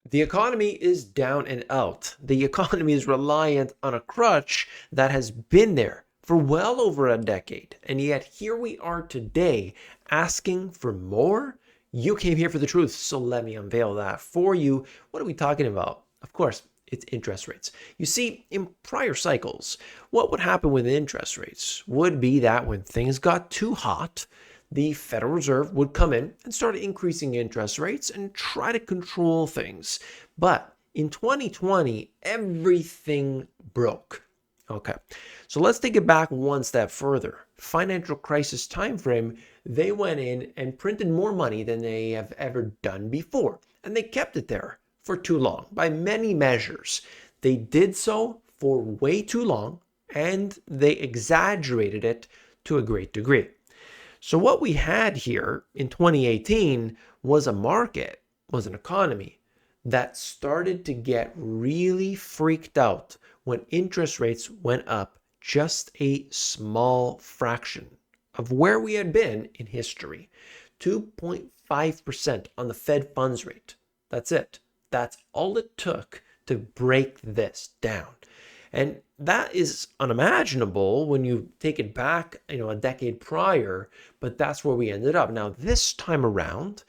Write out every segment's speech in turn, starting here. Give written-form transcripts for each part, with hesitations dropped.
The economy is down and out. The economy is reliant on a crutch that has been there for well over a decade. And yet here we are today asking for more. You came here for the truth, so let me unveil that for you. What are we talking about? Of course, it's interest rates. You see, in prior cycles, what would happen with interest rates would be that when things got too hot, the Federal Reserve would come in and start increasing interest rates and try to control things. But in 2020, everything broke. Okay, so let's take it back one step further. Financial crisis timeframe, they went in and printed more money than they have ever done before. And they kept it there for too long by many measures. They did so for way too long and they exaggerated it to a great degree. So what we had here in 2018 was a market, was an economy that started to get really freaked out when interest rates went up just a small fraction of where we had been in history. 2.5% on the Fed funds rate. That's it. That's all it took to break this down. And that is unimaginable when you take it back, a decade prior, but that's where we ended up. Now, this time around,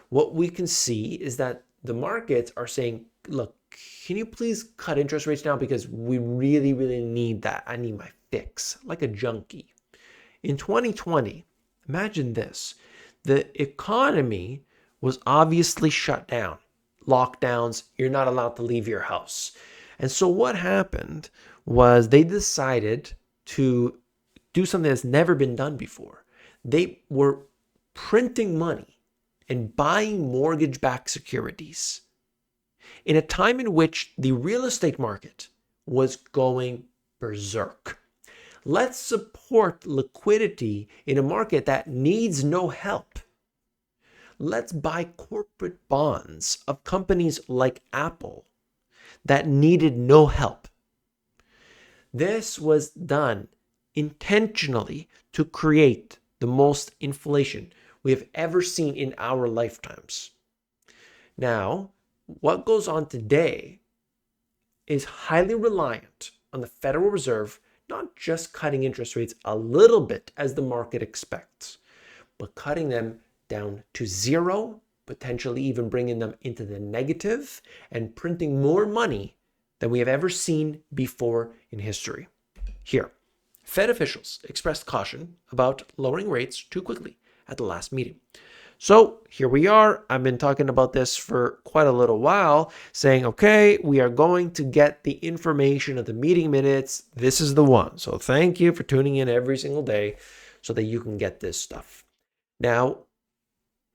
what we can see is that the markets are saying, look, can you please cut interest rates now because we really, really need that. I need my fix, like a junkie. In 2020, imagine this. The economy was obviously shut down. Lockdowns, you're not allowed to leave your house. And so what happened was they decided to do something that's never been done before. They were printing money and buying mortgage-backed securities in a time in which the real estate market was going berserk. Let's support liquidity in a market that needs no help. Let's buy corporate bonds of companies like Apple that needed no help. This was done intentionally to create the most inflation we have ever seen in our lifetimes. Now, what goes on today is highly reliant on the Federal Reserve not just cutting interest rates a little bit as the market expects, but cutting them down to zero, potentially even bringing them into the negative and printing more money than we have ever seen before in history. Here, Fed officials expressed caution about lowering rates too quickly at the last meeting. So here we are. I've been talking about this for quite a little while, saying, okay, we are going to get the information of the meeting minutes. This is the one. So thank you for tuning in every single day so that you can get this stuff. Now,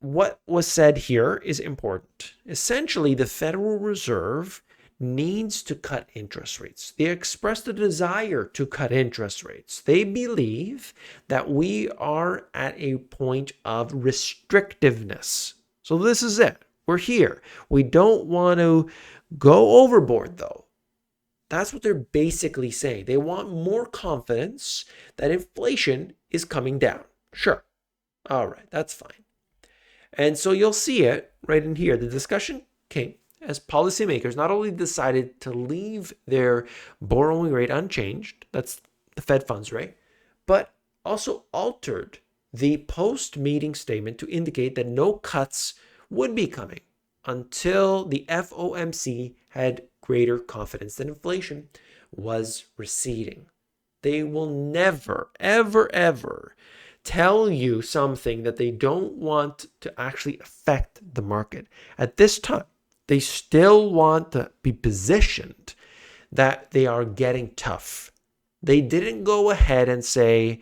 what was said here is important. Essentially, the Federal Reserve needs to cut interest rates. They expressed a desire to cut interest rates. They believe that we are at a point of restrictiveness. So this is it. We're here. We don't want to go overboard, though. That's what they're basically saying. They want more confidence that inflation is coming down. Sure. All right, that's fine. And so you'll see it right in here. The discussion came as policymakers not only decided to leave their borrowing rate unchanged, that's the Fed funds rate, but also altered the post-meeting statement to indicate that no cuts would be coming until the FOMC had greater confidence that inflation was receding. They will never, ever, ever tell you something that they don't want to actually affect the market. At this time, they still want to be positioned that they are getting tough. They didn't go ahead and say,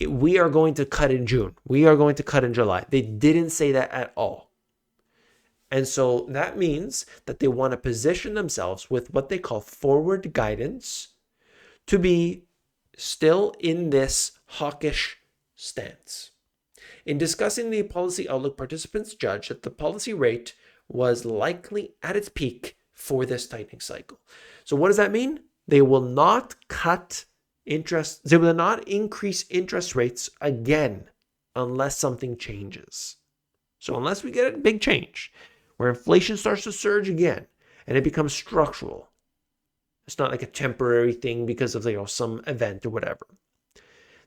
we are going to cut in June. We are going to cut in July. They didn't say that at all. And so that means that they want to position themselves with what they call forward guidance to be still in this hawkish stance. In discussing the policy outlook, participants judged that the policy rate was likely at its peak for this tightening cycle. So what does that mean? They will not cut interest. They will not increase interest rates again unless something changes. So unless we get a big change, where inflation starts to surge again and it becomes structural. It's not like a temporary thing because of some event or whatever.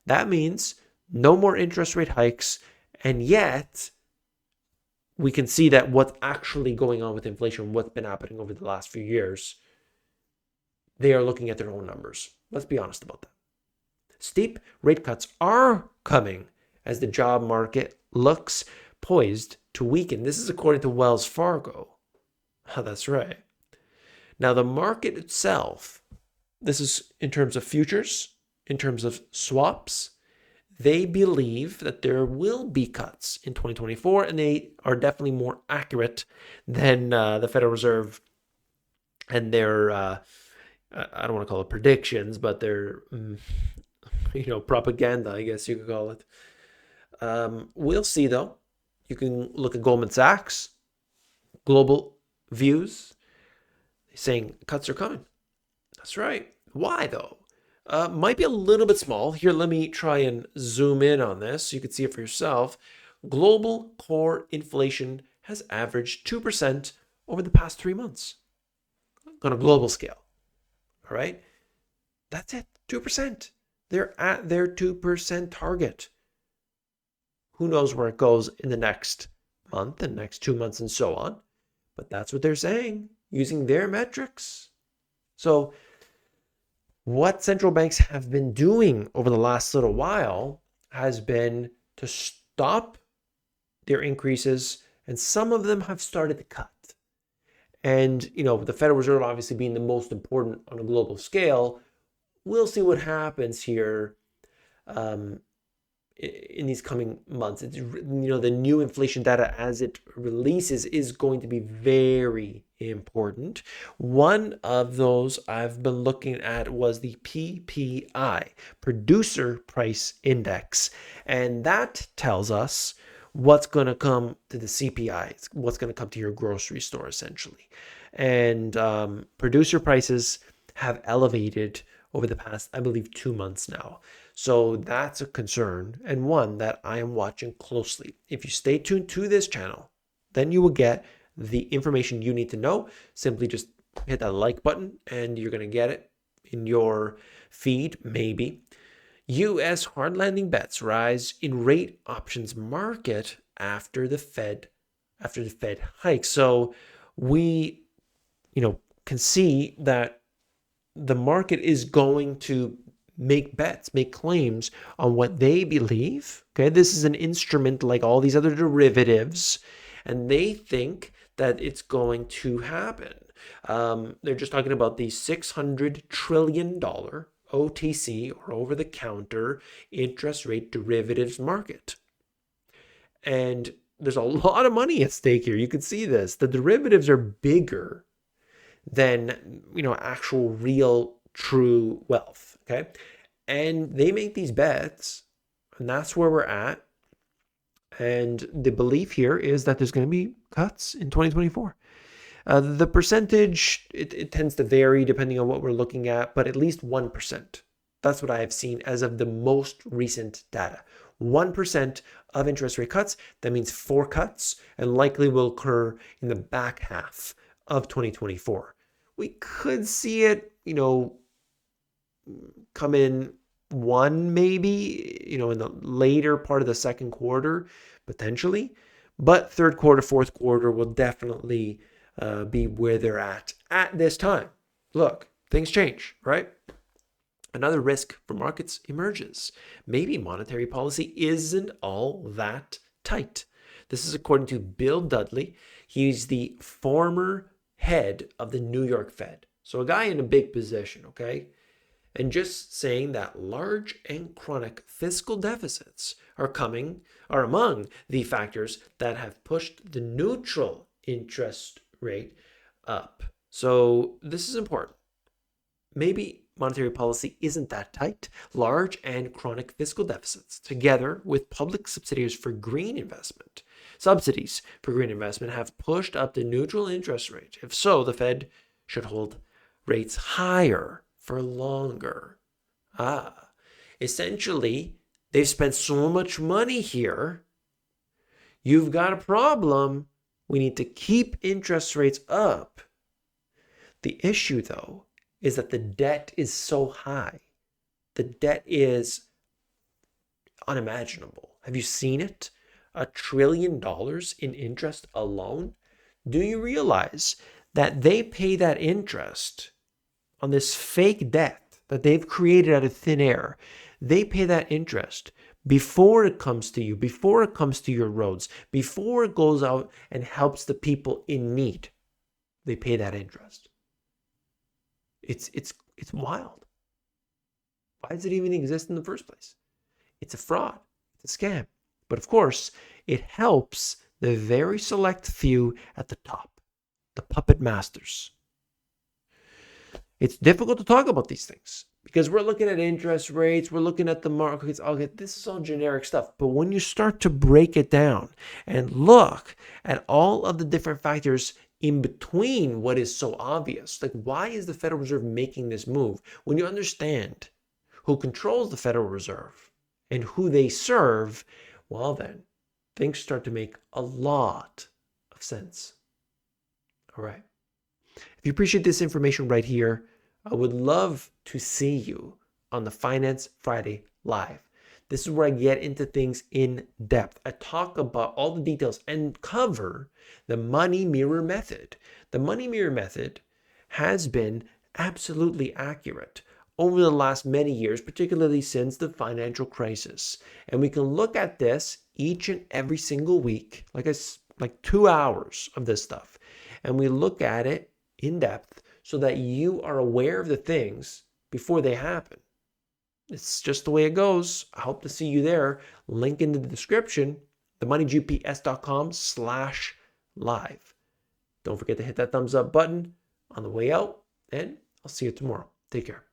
That means no more interest rate hikes, and yet we can see that what's actually going on with inflation, what's been happening over the last few years, they are looking at their own numbers. Let's be honest about that. Steep rate cuts are coming as the job market looks poised to weaken. This is according to Wells Fargo. Oh, that's right. Now, the market itself, this is in terms of futures, in terms of swaps, they believe that there will be cuts in 2024, and they are definitely more accurate than the Federal Reserve and their, I don't want to call it predictions, but their, propaganda, I guess you could call it. We'll see, though. You can look at Goldman Sachs, Global Views, saying cuts are coming. That's right. Why, though? Might be a little bit small. Here, let me try and zoom in on this so you can see it for yourself. Global core inflation has averaged 2% over the past 3 months on a global scale. All right? That's it, 2%. They're at their 2% target. Who knows where it goes in the next month and next 2 months and so on. But that's what they're saying using their metrics. So what central banks have been doing over the last little while has been to stop their increases, and some of them have started to cut. And, the Federal Reserve obviously being the most important on a global scale, we'll see what happens here in these coming months. It's, the new inflation data as it releases is going to be very important. One of those I've been looking at was the PPI, Producer Price Index, and that tells us what's going to come to the CPI, what's going to come to your grocery store essentially. And producer prices have elevated over the past, I believe, 2 months now. So that's a concern, and one that I am watching closely. If you stay tuned to this channel, then you will get the information you need to know. Simply just hit that like button and you're going to get it in your feed, maybe. U.S. hard landing bets rise in rate options market after the Fed hike. So we, can see that the market is going to make bets, make claims on what they believe. Okay, this is an instrument like all these other derivatives, and they think that it's going to happen. They're just talking about the $600 trillion OTC, or over-the-counter, interest rate derivatives market. And there's a lot of money at stake here. You can see this. The derivatives are bigger than, actual real true wealth. Okay. And they make these bets, and that's where we're at. And the belief here is that there's going to be cuts in 2024. The percentage, it tends to vary depending on what we're looking at, but at least 1%. That's what I have seen as of the most recent data. 1% of interest rate cuts. That means 4 cuts, and likely will occur in the back half of 2024. We could see it, come in 1 maybe, in the later part of the second quarter, potentially. But third quarter, fourth quarter will definitely be where they're at this time. Look, things change, right? Another risk for markets emerges. Maybe monetary policy isn't all that tight. This is according to Bill Dudley. He's the former head of the New York Fed. So a guy in a big position, okay? And just saying that large and chronic fiscal deficits are among the factors that have pushed the neutral interest rate up. So this is important. Maybe monetary policy isn't that tight. Large and chronic fiscal deficits, together with public subsidies for green investment, have pushed up the neutral interest rate. If so, the Fed should hold rates higher for longer. Essentially, they've spent so much money here. You've got a problem. We need to keep interest rates up. The issue, though, is that the debt is so high. The debt is unimaginable. Have you seen it? $1 trillion in interest alone? Do you realize that they pay that interest on this fake debt that they've created out of thin air? They pay that interest before it comes to you, before it comes to your roads, before it goes out and helps the people in need. They pay that interest. It's wild. Why does it even exist in the first place? It's a fraud. It's a scam. But of course, it helps the very select few at the top, the puppet masters. It's difficult to talk about these things because we're looking at interest rates, we're looking at the markets. Okay, this is all generic stuff. But when you start to break it down and look at all of the different factors in between what is so obvious, like why is the Federal Reserve making this move? When you understand who controls the Federal Reserve and who they serve, well then, things start to make a lot of sense. All right. If you appreciate this information right here, I would love to see you on the Finance Friday Live. This is where I get into things in depth. I talk about all the details and cover the money mirror method. The money mirror method has been absolutely accurate over the last many years, particularly since the financial crisis. And we can look at this each and every single week, like 2 hours of this stuff. And we look at it in depth so that you are aware of the things before they happen. It's just the way it goes. I hope to see you there. Link in the description, themoneygps.com/live. Don't forget to hit that thumbs up button on the way out, and I'll see you tomorrow. Take care.